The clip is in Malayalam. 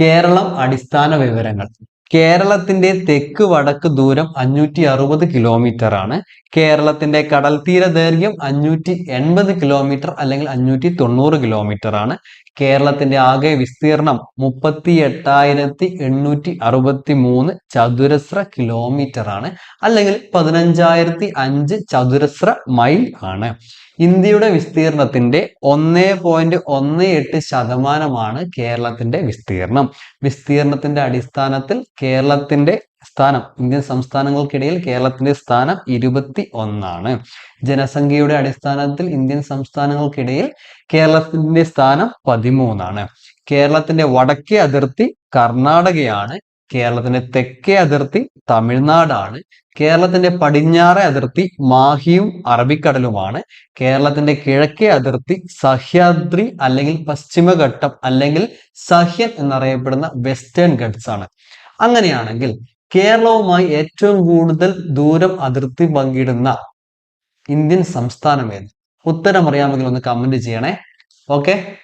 കേരളം അടിസ്ഥാന വിവരങ്ങൾ. കേരളത്തിന്റെ തെക്ക് വടക്ക് ദൂരം 560 കിലോമീറ്റർ ആണ്. കേരളത്തിന്റെ കടൽ തീര ദൈർഘ്യം 580 കിലോമീറ്റർ അല്ലെങ്കിൽ 590 കിലോമീറ്റർ ആണ്. കേരളത്തിന്റെ ആകെ വിസ്തീർണം 38,863 ചതുരശ്ര കിലോമീറ്റർ ആണ്, അല്ലെങ്കിൽ 15,005 ചതുരശ്ര മൈൽ ആണ്. ഇന്ത്യയുടെ വിസ്തീർണത്തിന്റെ 1.18% കേരളത്തിന്റെ വിസ്തീർണം. വിസ്തീർണത്തിന്റെ അടിസ്ഥാനത്തിൽ കേരളത്തിന്റെ സ്ഥാനം, ഇന്ത്യൻ സംസ്ഥാനങ്ങൾക്കിടയിൽ കേരളത്തിന്റെ സ്ഥാനം 21 ജനസംഖ്യയുടെ അടിസ്ഥാനത്തിൽ ഇന്ത്യൻ സംസ്ഥാനങ്ങൾക്കിടയിൽ കേരളത്തിന്റെ സ്ഥാനം 13. കേരളത്തിന്റെ വടക്കേ അതിർത്തി കർണാടകയാണ്. കേരളത്തിന്റെ തെക്കേ അതിർത്തി തമിഴ്നാടാണ്. കേരളത്തിന്റെ പടിഞ്ഞാറേ അതിർത്തി മാഹിയും അറബിക്കടലുമാണ്. കേരളത്തിന്റെ കിഴക്കേ അതിർത്തി സഹ്യാദ്രി അല്ലെങ്കിൽ പശ്ചിമഘട്ടം അല്ലെങ്കിൽ സഹ്യൻ എന്നറിയപ്പെടുന്ന വെസ്റ്റേൺ ഗട്ട്സ് ആണ്. അങ്ങനെയാണെങ്കിൽ കേരളവുമായി ഏറ്റവും കൂടുതൽ ദൂരം അതിർത്തി പങ്കിടുന്ന ഇന്ത്യൻ സംസ്ഥാനം ഏത്? ഉത്തരം അറിയാമെങ്കിൽ ഒന്ന് കമന്റ് ചെയ്യണേ. ഓക്കെ.